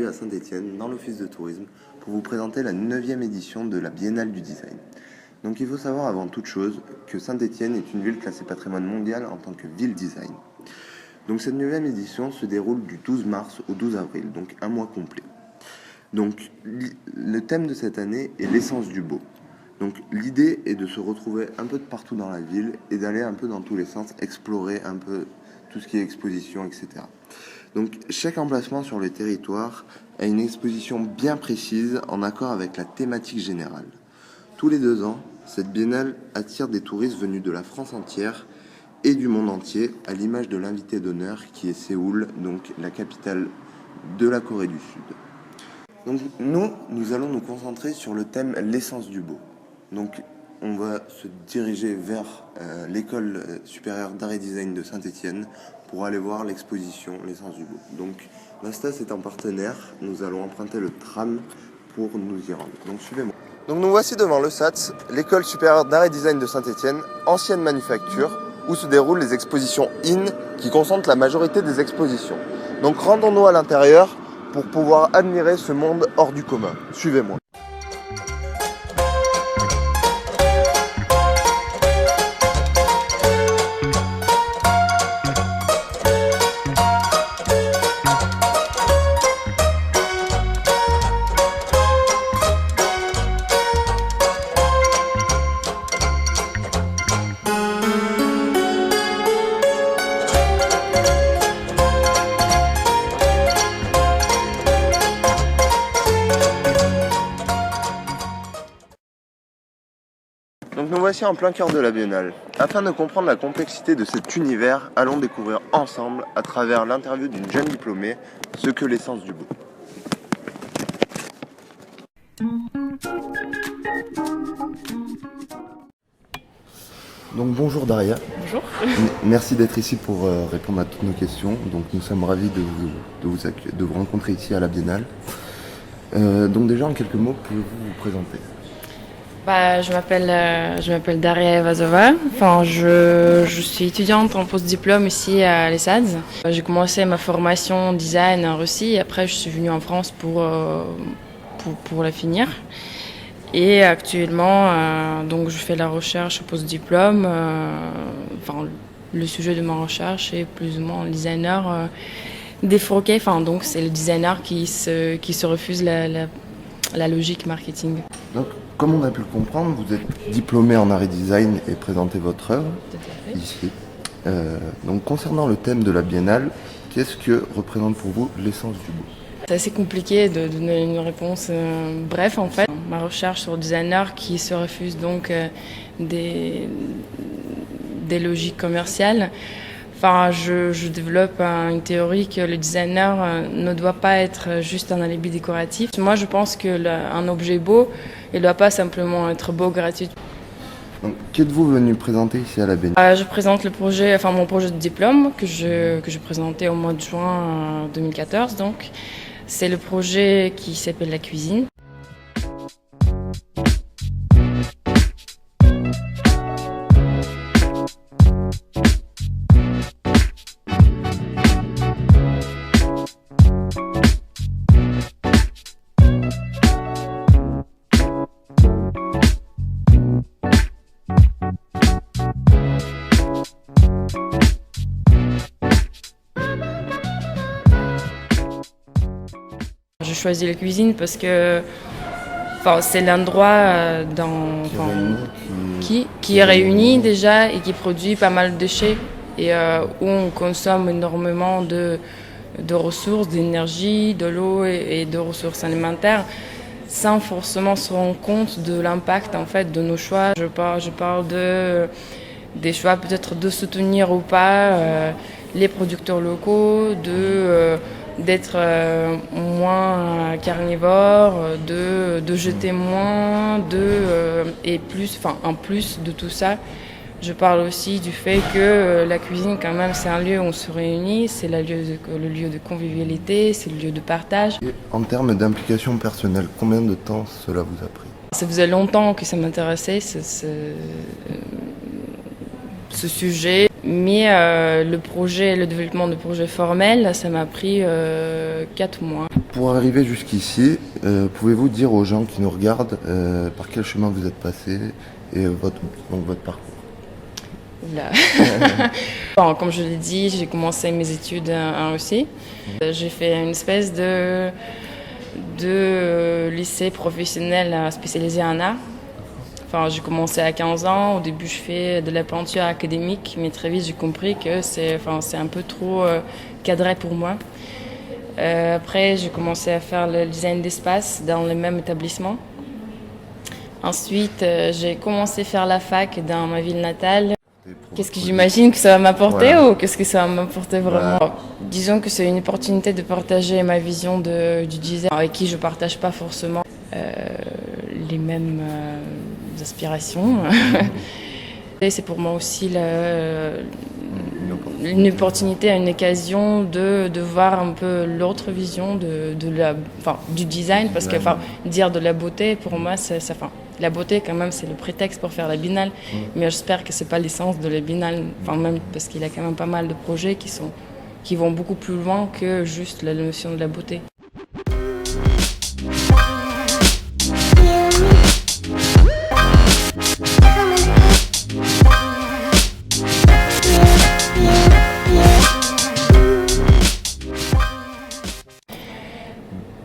à Saint-Étienne, dans l'Office de tourisme, pour vous présenter la 9e édition de la Biennale du Design. Donc il faut savoir avant toute chose que Saint-Étienne est une ville classée patrimoine mondial en tant que ville design. Donc cette 9e édition se déroule du 12 mars au 12 avril, donc un mois complet. Donc le thème de cette année est l'essence du beau. Donc l'idée est de se retrouver un peu de partout dans la ville et d'aller un peu dans tous les sens, explorer un peu tout ce qui est exposition, etc. Donc chaque emplacement sur le territoire a une exposition bien précise en accord avec la thématique générale. Tous les 2 ans, cette biennale attire des touristes venus de la France entière et du monde entier, à l'image de l'invité d'honneur qui est Séoul, donc la capitale de la Corée du Sud. Donc nous allons nous concentrer sur le thème l'essence du beau. Donc on va se diriger vers l'école supérieure d'art et design de Saint-Étienne pour aller voir l'exposition l'essence du beau. Donc Mastas est en partenaire, nous allons emprunter le tram pour nous y rendre. Donc suivez-moi. Donc nous voici devant le SATS, l'école supérieure d'art et design de Saint-Étienne, ancienne manufacture, où se déroulent les expositions IN qui concentrent la majorité des expositions. Donc rendons-nous à l'intérieur pour pouvoir admirer ce monde hors du commun. Suivez-moi. Donc nous voici en plein cœur de la Biennale. Afin de comprendre la complexité de cet univers, allons découvrir ensemble, à travers l'interview d'une jeune diplômée, ce que l'essence du beau. Donc bonjour Daria. Bonjour. Merci d'être ici pour répondre à toutes nos questions. Donc nous sommes ravis de vous rencontrer ici à la Biennale. Donc déjà en quelques mots, pouvez-vous vous présenter ? Je m'appelle Daria Evazova. Enfin, je suis étudiante en post-diplôme ici à l'ESAD. J'ai commencé ma formation design en Russie et après je suis venue en France pour la finir. Et actuellement, donc je fais la recherche au post-diplôme. Le sujet de ma recherche est plus ou moins le designer défroqué. Enfin, donc c'est le designer qui se refuse la logique marketing. Donc, comme on a pu le comprendre, vous êtes diplômé en art et design et présentez votre œuvre ici. Donc concernant le thème de la Biennale, qu'est-ce que représente pour vous l'essence du beau ? C'est assez compliqué de donner une réponse bref en fait. Ma recherche sur le designer qui se refuse donc des logiques commerciales. Enfin, je développe une théorie que le designer ne doit pas être juste un alibi décoratif. Moi, je pense qu'un objet beau, il ne doit pas simplement être beau gratuit. Donc, qu'êtes-vous venu présenter ici à la Biennale ? Je présente mon projet de diplôme que je présentais au mois de juin 2014. Donc, c'est le projet qui s'appelle la cuisine. J'ai choisi la cuisine parce que c'est l'endroit qui réunit déjà et qui produit pas mal de déchets et où on consomme énormément de ressources, d'énergie, de l'eau et de ressources alimentaires sans forcément se rendre compte de l'impact en fait de nos choix. Je parle des choix peut-être de soutenir ou pas les producteurs locaux, d'être moins carnivore, de jeter moins, et plus, en plus de tout ça, je parle aussi du fait que la cuisine, quand même, c'est un lieu où on se réunit, c'est le lieu de convivialité, c'est le lieu de partage. Et en termes d'implication personnelle, combien de temps cela vous a pris ? Ça faisait longtemps que ça m'intéressait, ce sujet, mais le développement de projet formel, ça m'a pris 4 mois. pour arriver jusqu'ici, pouvez-vous dire aux gens qui nous regardent par quel chemin vous êtes passé et votre parcours? Oula. Bon, comme je l'ai dit, j'ai commencé mes études en Russie. J'ai fait une espèce de lycée professionnel spécialisé en art. Enfin, j'ai commencé à 15 ans. Au début, je fais de la peinture académique, mais très vite, j'ai compris que c'est un peu trop cadré pour moi. Après, j'ai commencé à faire le design d'espace dans le même établissement. Ensuite, j'ai commencé à faire la fac dans ma ville natale. Qu'est-ce que j'imagine que ça va m'apporter ou qu'est-ce que ça va m'apporter vraiment? Disons que c'est une opportunité de partager ma vision du design avec qui je ne partage pas forcément les mêmes aspirations. Et c'est pour moi aussi une opportunité, une occasion de voir un peu l'autre vision du design, parce que dire de la beauté, pour moi, la beauté quand même c'est le prétexte pour faire la Biennale, mais j'espère que c'est pas l'essence de la Biennale, même parce qu'il y a quand même pas mal de projets qui vont beaucoup plus loin que juste la notion de la beauté.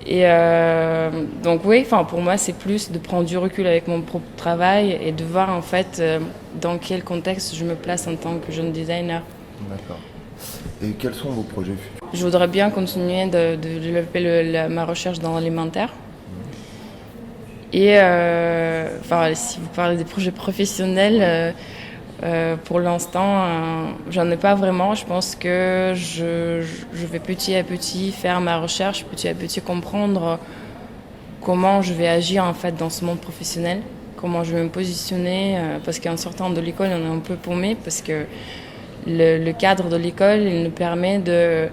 Et donc oui, pour moi c'est plus de prendre du recul avec mon propre travail et de voir en fait dans quel contexte je me place en tant que jeune designer. D'accord. Et quels sont vos projets futurs? Je voudrais bien continuer de développer ma recherche dans l'alimentaire. Et si vous parlez des projets professionnels, pour l'instant, j'en ai pas vraiment. Je pense que je vais petit à petit faire ma recherche, petit à petit comprendre comment je vais agir en fait dans ce monde professionnel, comment je vais me positionner, parce qu'en sortant de l'école, on est un peu paumé, parce que le cadre de l'école, il nous permet de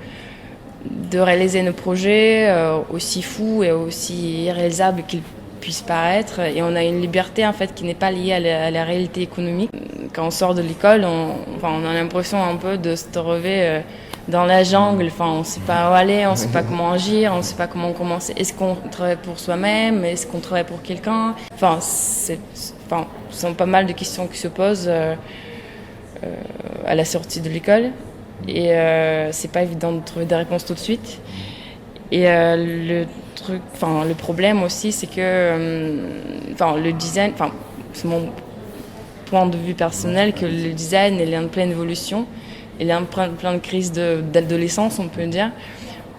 réaliser nos projets aussi fous et aussi irréalisables qu'ils puissent paraître, et on a une liberté en fait qui n'est pas liée à la réalité économique. Quand on sort de l'école, on a l'impression un peu de se trouver dans la jungle. On ne sait pas où aller, on ne sait pas comment agir, on ne sait pas comment commencer. Est-ce qu'on travaille pour soi-même? Est-ce qu'on travaille pour quelqu'un? Ce sont pas mal de questions qui se posent à la sortie de l'école, et c'est pas évident de trouver des réponses tout de suite. Et le problème aussi, c'est que le design, c'est mon point de vue personnel, que le design il est en pleine évolution, il est en plein de crise d'adolescence, on peut dire,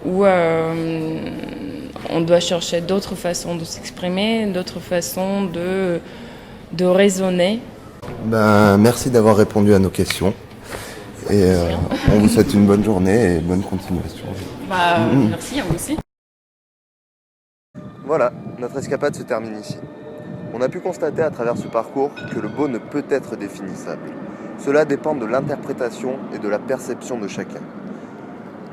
où on doit chercher d'autres façons de s'exprimer, d'autres façons de raisonner. Merci d'avoir répondu à nos questions. Et on vous souhaite une bonne journée et bonne continuation. Merci à vous aussi. Voilà, notre escapade se termine ici. On a pu constater à travers ce parcours que le beau ne peut être définissable. Cela dépend de l'interprétation et de la perception de chacun.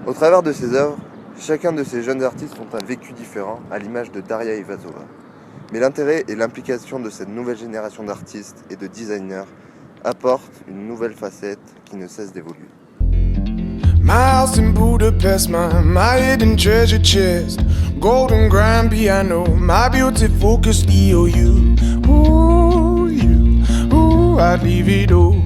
Au travers de ces œuvres, chacun de ces jeunes artistes ont un vécu différent, à l'image de Daria Ivazova. Mais l'intérêt et l'implication de cette nouvelle génération d'artistes et de designers apportent une nouvelle facette qui ne cesse d'évoluer. My house in Budapest, my hidden treasure chest, golden grand piano, my beauty focused EOU. Ooh, I'd leave it all.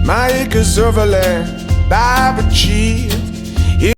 My acres of land, by the cheese,